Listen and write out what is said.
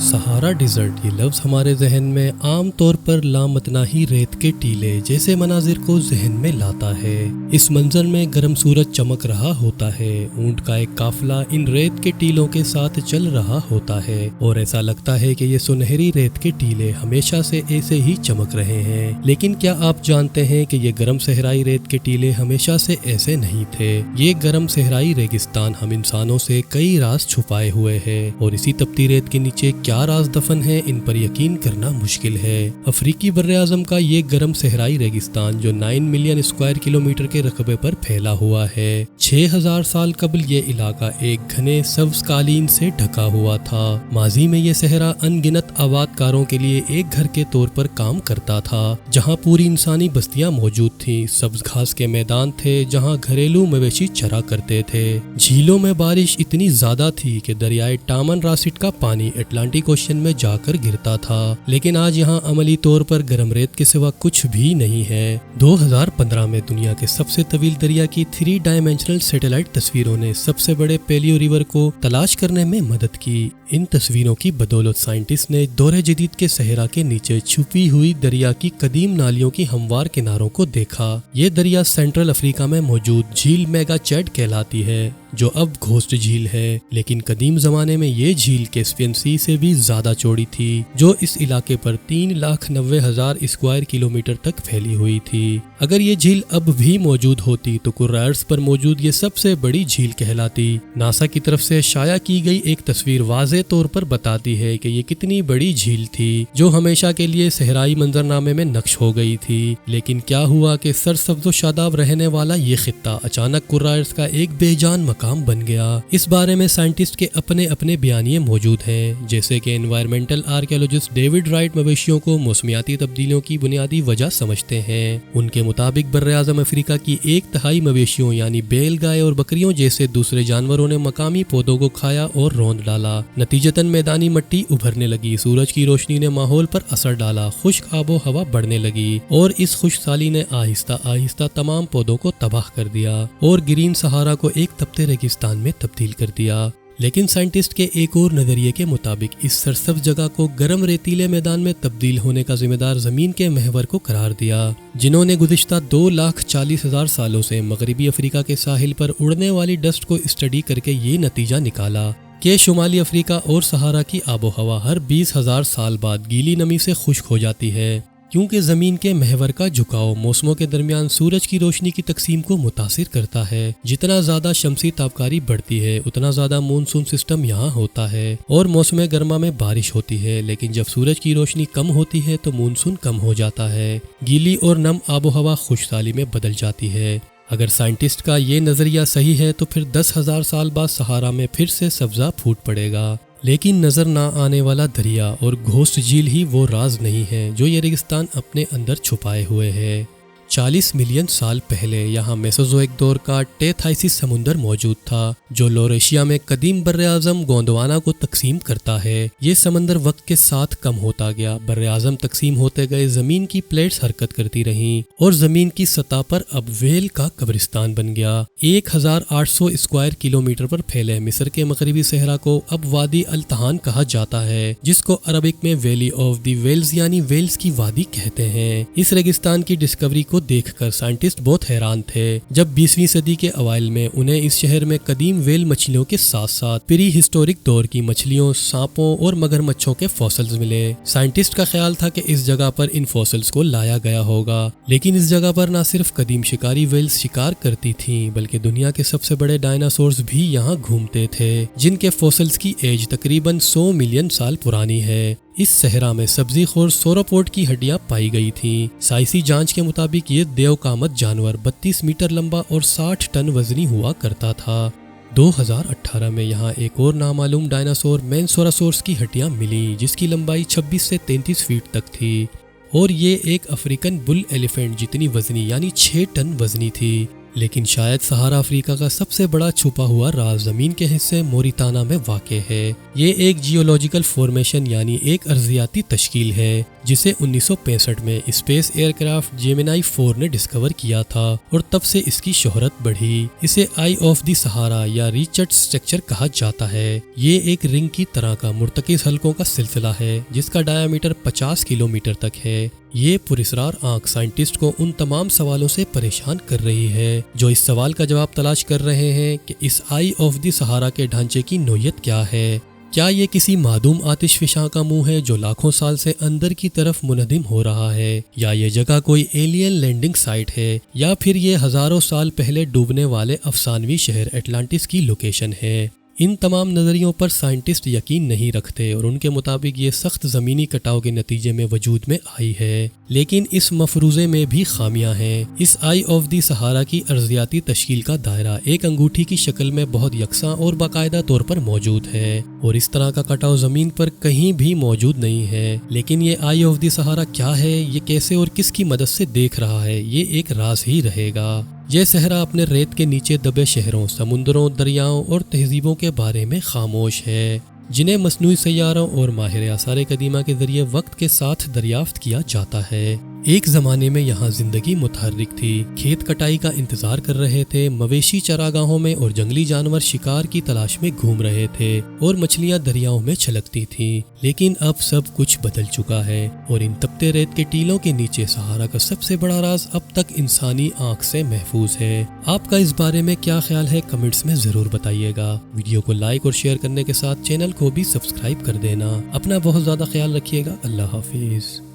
सहारा dessert ये लफ्ज़ हमारे जहन में आम तौर पर लामतनाही रेत के टीले जैसे मनाजिर को जहन में लाता है। इस मंजर में गर्म सूरज चमक रहा होता है, ऊंट का एक काफिला इन रेत के टीलों के साथ चल रहा होता है और ऐसा लगता है कि ये सुनहरी रेत के टीले हमेशा से ऐसे ही चमक रहे हैं। लेकिन क्या आप जानते हैं कि ये गर्म सहराई रेत के टीले हमेशा से ऐसे नहीं थे। ये गर्म सहराई रेगिस्तान हम इंसानों से कई राज छुपाए हुए है और इसी तपती रेत के नीचे क्या राज दफन है, इन पर यकीन करना मुश्किल है। अफ्रीकी बर्रे-आज़म का ये गर्म सहराई रेगिस्तान जो 9 मिलियन स्क्वायर किलोमीटर के रकबे पर फैला हुआ है। 6000 साल कबल ये इलाका एक घने सब्ज कालीन से ढका हुआ था। माजी में ये सहरा अनगिनत आबादकारों के लिए एक घर के तौर पर काम करता था, जहाँ पूरी इंसानी बस्तियां मौजूद थीं। सब्ज घास के मैदान थे जहाँ घरेलू मवेशी चरा करते थे। झीलों में बारिश इतनी ज्यादा थी कि दरियाए टामन रासिट का पानी अटलांटिक ओशन में जाकर गिरता था। लेकिन आज यहाँ अमली तौर पर गर्म रेत के सिवा कुछ भी नहीं है। 2015 में दुनिया के सबसे तवील दरिया की 3 डायमेंशनल सैटेलाइट तस्वीरों ने सबसे बड़े पेलियो रिवर को तलाश करने में मदद की। इन तस्वीरों की बदौलत साइंटिस्ट ने दौरे जदीद के सहरा के नीचे छुपी हुई दरिया की कदीम नालियों की हमवार किनारों को देखा। ये दरिया सेंट्रल अफ्रीका में मौजूद झील मेगा चैड कहलाती है, जो अब घोस्ट झील है। लेकिन कदीम जमाने में ये झील कैस्पियन सी से भी ज्यादा चौड़ी थी, जो इस इलाके पर 3,90,000 स्क्वायर किलोमीटर तक फैली हुई थी। अगर ये झील अब भी मौजूद होती तो कुर्रार्स पर मौजूद ये सबसे बड़ी झील कहलाती। नासा की तरफ से शाया की गई एक तस्वीर वाज़े तौर पर बताती है कि ये कितनी बड़ी झील थी, जो हमेशा के लिए सहराई मंजरनामे में नक्श हो गई थी। लेकिन क्या हुआ कि सरसब्ज़ व शादाब रहने वाला ये खित्ता अचानक कुर्रार्स का एक बेजान मकाम बन गया। इस बारे में साइंटिस्ट के अपने अपने बयानिए मौजूद हैं, जैसे कि एनवायरमेंटल आर्कियोलॉजिस्ट डेविड राइट मवेशियों को मौसमियाती तब्दीलियों की बुनियादी वजह समझते हैं। उनके मुताबिक बर्रे-आज़म अफ्रीका की 1/3 मवेशियों यानी बैल, गाय और बकरियों जैसे दूसरे जानवरों ने मकामी पौधों को खाया और रौंद डाला। नतीजतन मैदानी मिट्टी उभरने लगी, सूरज की रोशनी ने माहौल पर असर डाला, खुश्क आबो हवा बढ़ने लगी और इस खुश्क साली ने आहिस्ता आहिस्ता तमाम पौधों को तबाह कर दिया और ग्रीन सहारा को एक तपते रेगिस्तान में तब्दील कर दिया। लेकिन साइंटिस्ट के एक और नजरिए के मुताबिक इस सरसब्ज जगह को गर्म रेतीले मैदान में तब्दील होने का जिम्मेदार जमीन के महवर को करार दिया, जिन्होंने गुज़िश्ता 2,40,000 सालों से मगरबी अफ्रीका के साहिल पर उड़ने वाली डस्ट को स्टडी करके ये नतीजा निकाला कि शुमाली अफ्रीका और सहारा की आबो हवा हर 20,000 साल बाद गीली नमी से खुश्क हो जाती है, क्योंकि ज़मीन के महवर का झुकाव मौसमों के दरमियान सूरज की रोशनी की तकसीम को मुतासिर करता है। जितना ज़्यादा शमसी तापकारी बढ़ती है उतना ज़्यादा मानसून सिस्टम यहाँ होता है और मौसम गर्मा में बारिश होती है। लेकिन जब सूरज की रोशनी कम होती है तो मानसून कम हो जाता है, गीली और नम आबो हवा खुशहाली में बदल जाती है। अगर साइंटिस्ट का ये नज़रिया सही है तो फिर 10,000 साल बाद सहारा में फिर से सब्ज़ा फूट पड़ेगा। लेकिन नजर ना आने वाला दरिया और घोस्ट झील ही वो राज नहीं है जो ये रेगिस्तान अपने अंदर छुपाए हुए है। 40 मिलियन साल पहले यहाँ मेसोजोइक दौर का टेथाइसिस समुंदर मौजूद था, जो लोरेशिया में कदीम बर्रे-आज़म गोंडवाना को तकसीम करता है। ये समंदर वक्त के साथ कम होता गया, बर्रे-आज़म तकसीम होते गए, जमीन की प्लेट्स हरकत करती रहीं और जमीन की सतह पर अब वेल का कब्रिस्तान बन गया। 1800 स्क्वायर किलोमीटर पर फैले मिस्र के मगरबी सहरा को अब वादी अल तहान कहा जाता है, जिसको अरबिक में वैली ऑफ द वेल्स यानी वेल्स की वादी कहते हैं। इस रेगिस्तान की डिस्कवरी को देखकर साइंटिस्ट बहुत हैरान थे जब 20वीं सदी के अवाइल में उन्हें इस शहर में कदीम वेल मछलियों के साथ साथ प्री हिस्टोरिक दौर की मछलियों, सांपों और मगरमच्छों के फॉसिल्स मिले। साइंटिस्ट का ख्याल था कि इस जगह पर इन फॉसिल्स को लाया गया होगा, लेकिन इस जगह पर न सिर्फ कदीम शिकारी वेल्स शिकार करती थीं, बल्कि दुनिया के सबसे बड़े डायनासोर्स भी यहाँ घूमते थे, जिनके फॉसिल्स की एज तकरीबन 100 मिलियन साल पुरानी है। इस सहरा में सब्जी खोर सोरोपोड की हड्डियां पाई गई थीं। साइंसी जांच के मुताबिक ये देवकामत जानवर 32 मीटर लंबा और 60 टन वजनी हुआ करता था। 2018 में यहाँ एक और नामालूम डायनासोर मैनसोरासोर्स की हड्डियां मिली, जिसकी लंबाई 26 से 33 फीट तक थी और ये एक अफ्रीकन बुल एलिफेंट जितनी वजनी यानी 6 टन वजनी थी। लेकिन शायद सहारा अफ्रीका का सबसे बड़ा छुपा हुआ राज जमीन के हिस्से मोरिताना में वाक़ है। ये एक जियोलॉजिकल फॉर्मेशन यानी एक अर्जियाती तश्कील है जिसे 1965 में स्पेस एयरक्राफ्ट जेमिनाई 4 ने डिस्कवर किया था और तब से इसकी शोहरत बढ़ी। इसे आई ऑफ द सहारा या रिचर्ड स्ट्रक्चर कहा जाता है। ये एक रिंग की तरह का मुर्तकिज़ हलकों का सिलसिला है जिसका डायामीटर 50 किलोमीटर तक है। ये पुरस्रार आंख साइंटिस्ट को उन तमाम सवालों से परेशान कर रही है जो इस सवाल का जवाब तलाश कर रहे हैं कि इस आई ऑफ द सहारा के ढांचे की नोयत क्या है। क्या ये किसी मादूम आतिशफिशां का मुंह है जो लाखों साल से अंदर की तरफ मुनहदिम हो रहा है, या ये जगह कोई एलियन लैंडिंग साइट है, या फिर ये हजारों साल पहले डूबने वाले अफसानवी शहर एटलांटिस की लोकेशन है। इन तमाम नज़रियों पर साइंटिस्ट यकीन नहीं रखते और उनके मुताबिक ये सख्त ज़मीनी कटाव के नतीजे में वजूद में आई है। लेकिन इस मफरूज़े में भी खामियां हैं। इस आई ऑफ द सहारा की अर्जियाती तश्कील का दायरा एक अंगूठी की शक्ल में बहुत यकसा और बाकायदा तौर पर मौजूद है और इस तरह का कटाव ज़मीन पर कहीं भी मौजूद नहीं है। लेकिन ये आई ऑफ द सहारा क्या है, ये कैसे और किसकी मदद से देख रहा है, ये एक राज ही रहेगा। ये सहरा अपने रेत के नीचे दबे शहरों, समुंदरों, दरियाओं और तहजीबों के बारे में खामोश है जिन्हें मसनूई सैयारों और माहिर आसार कदीमा के जरिए वक्त के साथ दरियाफ्त किया जाता है। एक ज़माने में यहाँ ज़िंदगी मुतहर्रिक थी। खेत कटाई का इंतज़ार कर रहे थे, मवेशी चरागाहों में और जंगली जानवर शिकार की तलाश में घूम रहे थे और मछलियाँ दरियाओं में छलकती थीं। लेकिन अब सब कुछ बदल चुका है और इन तपते रेत के टीलों के नीचे सहारा का सबसे बड़ा राज अब तक इंसानी आँख से महफूज है। आपका इस बारे में क्या ख्याल है, कमेंट्स में ज़रूर बताइएगा। वीडियो को लाइक और शेयर करने के साथ चैनल को भी सब्सक्राइब कर देना। अपना बहुत ज़्यादा ख्याल रखिएगा। अल्लाह हाफिज़।